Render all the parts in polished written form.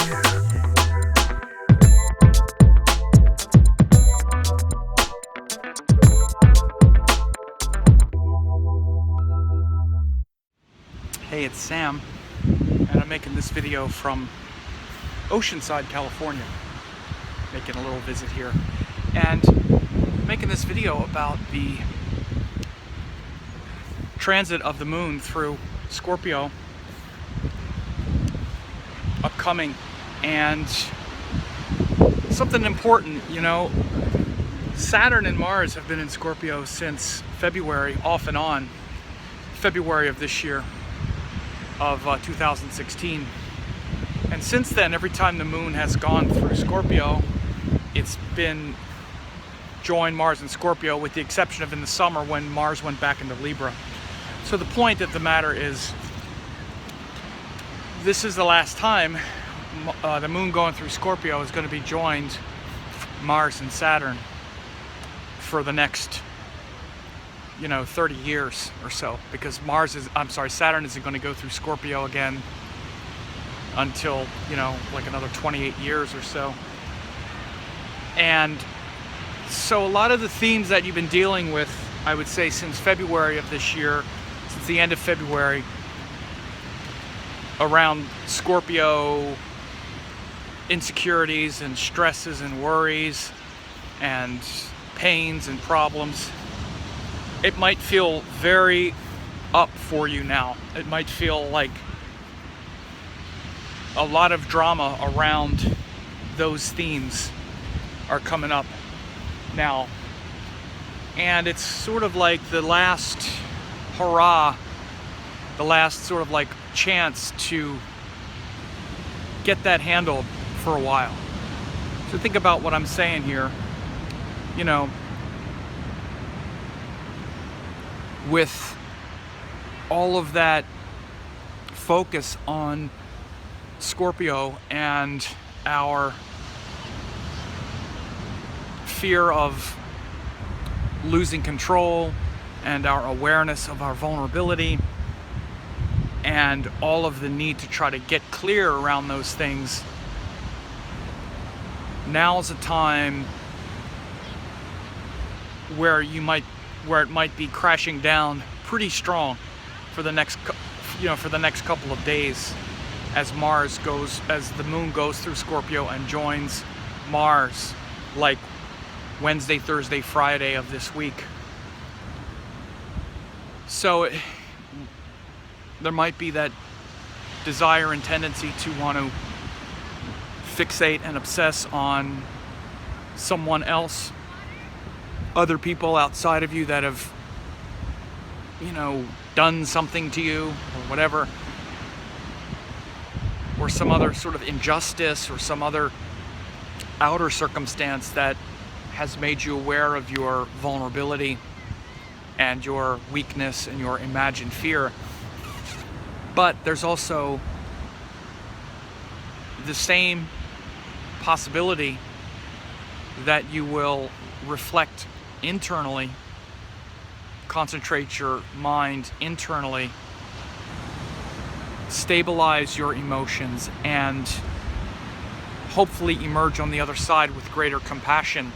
Hey, it's Sam, and I'm making this video from Oceanside, California. Making a little visit here, and making this video about the transit of the moon through Scorpio upcoming, and something important, you know. Saturn and Mars have been in Scorpio since February, off and on, February of this year, of 2016. And since then, every time the moon has gone through Scorpio, it's been joined Mars and Scorpio, with the exception of in the summer when Mars went back into Libra. So the point of the matter is, this is the last time the moon going through Scorpio is going to be joined Mars and Saturn for the next 30 years or so, because Saturn isn't going to go through Scorpio again until, like another 28 years or so. And so a lot of the themes that you've been dealing with, I would say, since February of this year, since the end of February, around Scorpio insecurities and stresses and worries and pains and problems, it might feel very up for you now. It might feel like a lot of drama around those themes are coming up now. And it's sort of like the last hurrah, the last sort of like chance to get that handled for a while. So think about what I'm saying here. With all of that focus on Scorpio and our fear of losing control and our awareness of our vulnerability and all of the need to try to get clear around those things, now's a time where it might be crashing down pretty strong for the next couple of days, as the moon goes through Scorpio and joins Mars, like Wednesday, Thursday, Friday of this week. So there might be that desire and tendency to want to fixate and obsess on someone else, other people outside of you that have, done something to you or whatever, or some other sort of injustice or some other outer circumstance that has made you aware of your vulnerability and your weakness and your imagined fear. But there's also the same possibility that you will reflect internally, concentrate your mind internally, stabilize your emotions, and hopefully emerge on the other side with greater compassion,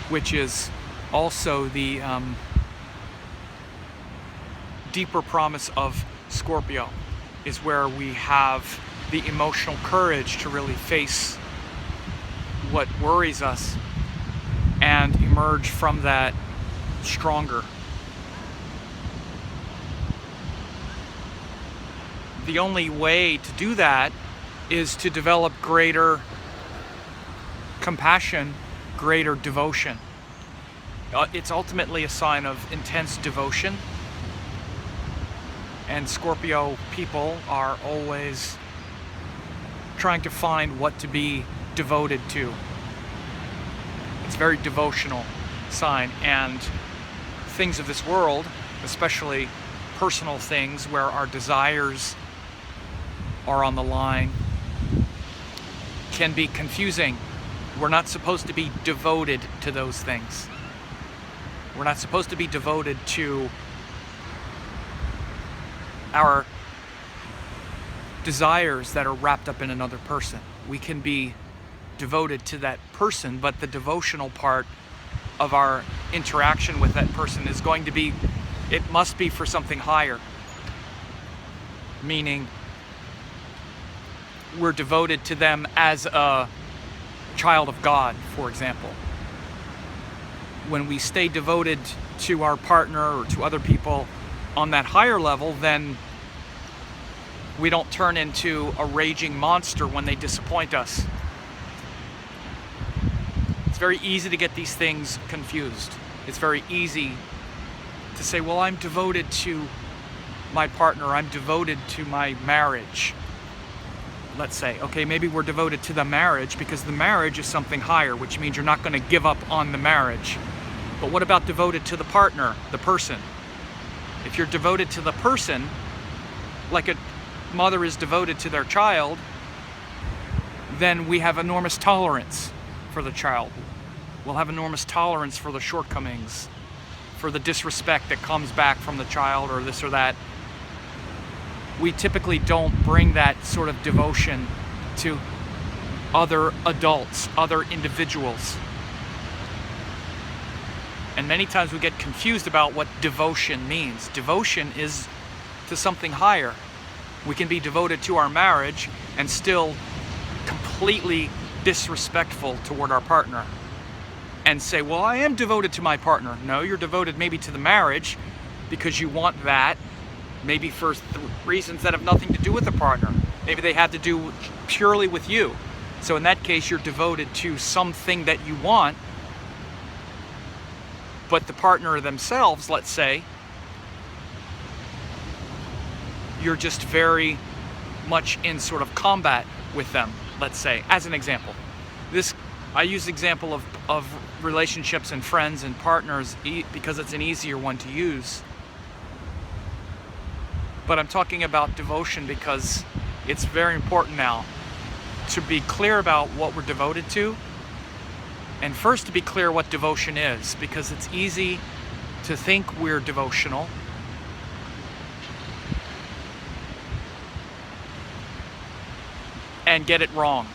which is also the deeper promise of Scorpio, is where we have the emotional courage to really face what worries us and emerge from that stronger. The only way to do that is to develop greater compassion, greater devotion. It's ultimately a sign of intense devotion, and Scorpio people are always trying to find what to be devoted to. It's a very devotional sign, and things of this world, especially personal things where our desires are on the line, can be confusing. We're not supposed to be devoted to those things. We're not supposed to be devoted to our desires that are wrapped up in another person. We can be devoted to that person, but the devotional part of our interaction with that person is going to be, it must be for something higher. Meaning, we're devoted to them as a child of God, for example. When we stay devoted to our partner or to other people on that higher level, then we don't turn into a raging monster when they disappoint us. It's very easy to get these things confused. It's very easy to say, well, I'm devoted to my partner, I'm devoted to my marriage. Let's say, okay, maybe we're devoted to the marriage because the marriage is something higher, which means you're not going to give up on the marriage. But what about devoted to the partner, the person? If you're devoted to the person, like a mother is devoted to their child, then we have enormous tolerance for the child. We'll have enormous tolerance for the shortcomings, for the disrespect that comes back from the child or this or that. We typically don't bring that sort of devotion to other adults, other individuals. And many times we get confused about what devotion means. Devotion is to something higher. We can be devoted to our marriage and still completely disrespectful toward our partner and say, well, I am devoted to my partner. No, you're devoted maybe to the marriage because you want that, maybe for reasons that have nothing to do with the partner. Maybe they have to do purely with you. So in that case, you're devoted to something that you want, but the partner themselves, let's say, you're just very much in sort of combat with them, let's say, as an example. I use the example of relationships and friends and partners because it's an easier one to use. But I'm talking about devotion because it's very important now to be clear about what we're devoted to. And first to be clear what devotion is, because it's easy to think we're devotional and get it wrong,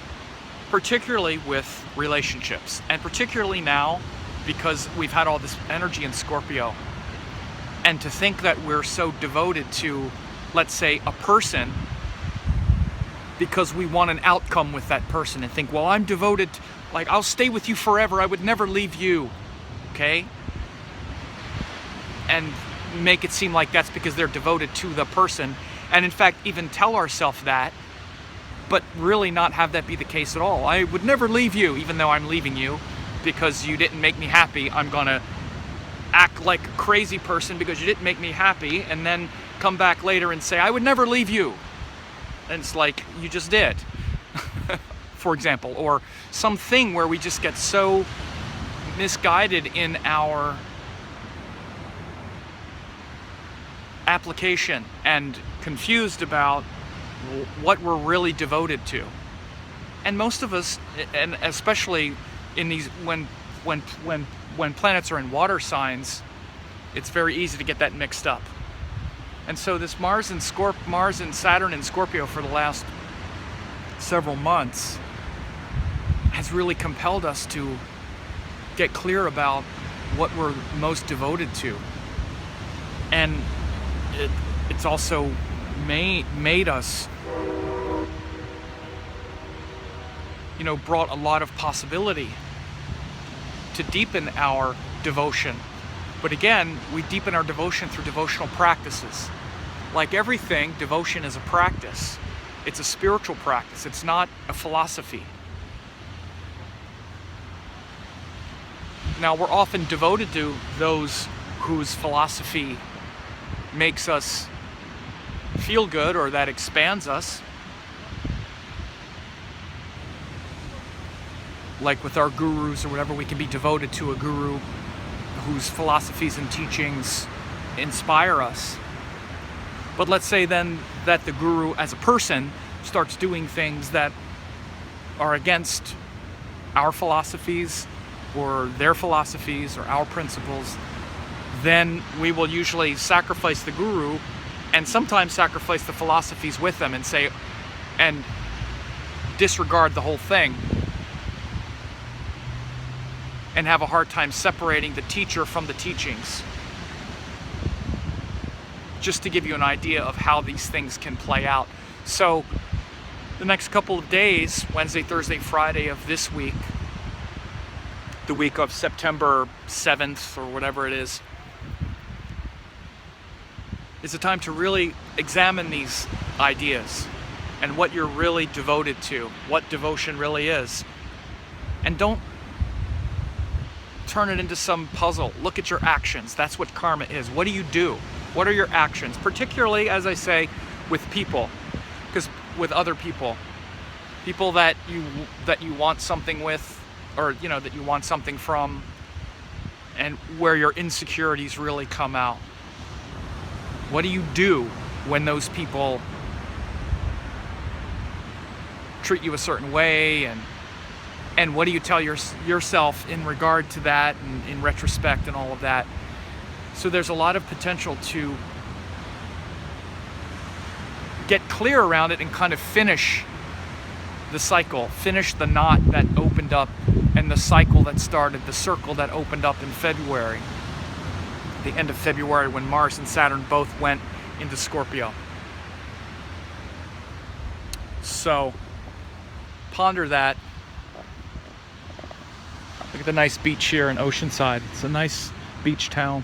particularly with relationships, and particularly now because we've had all this energy in Scorpio. And to think that we're so devoted to, let's say, a person because we want an outcome with that person and think, well, I'm devoted, like, I'll stay with you forever, I would never leave you, okay? And make it seem like that's because they're devoted to the person, and in fact even tell ourselves that, but really not have that be the case at all. I would never leave you, even though I'm leaving you because you didn't make me happy. I'm gonna act like a crazy person because you didn't make me happy, and then come back later and say, I would never leave you. And it's like, you just did, for example. Or something where we just get so misguided in our application and confused about what we're really devoted to. And most of us, and especially in these, when planets are in water signs, it's very easy to get that mixed up. And so this Mars and Saturn in Scorpio for the last several months has really compelled us to get clear about what we're most devoted to. And it's also made us, brought a lot of possibility to deepen our devotion. But again, we deepen our devotion through devotional practices. Like everything, devotion is a practice. It's a spiritual practice. It's not a philosophy. Now, we're often devoted to those whose philosophy makes us feel good or that expands us. Like with our gurus or whatever, we can be devoted to a guru whose philosophies and teachings inspire us. But let's say then that the guru as a person starts doing things that are against our philosophies or their philosophies or our principles, then we will usually sacrifice the guru and sometimes sacrifice the philosophies with them and say, and disregard the whole thing and have a hard time separating the teacher from the teachings. Just to give you an idea of how these things can play out. So the next couple of days, Wednesday, Thursday, Friday of this week, the week of September 7th or whatever it is a time to really examine these ideas and what you're really devoted to, what devotion really is. And don't turn it into some puzzle. Look at your actions. That's what karma is. What do you do? What are your actions? Particularly, as I say, with people, because with other people that you want something with, or that you want something from, and where your insecurities really come out. What do you do when those people treat you a certain way, and what do you tell yourself in regard to that, and in retrospect and all of that? So there's a lot of potential to get clear around it and kind of finish the cycle, finish the knot that opened up, and the cycle that started, the circle that opened up in February, the end of February, when Mars and Saturn both went into Scorpio. So ponder that. Look at the nice beach here in Oceanside. It's a nice beach town.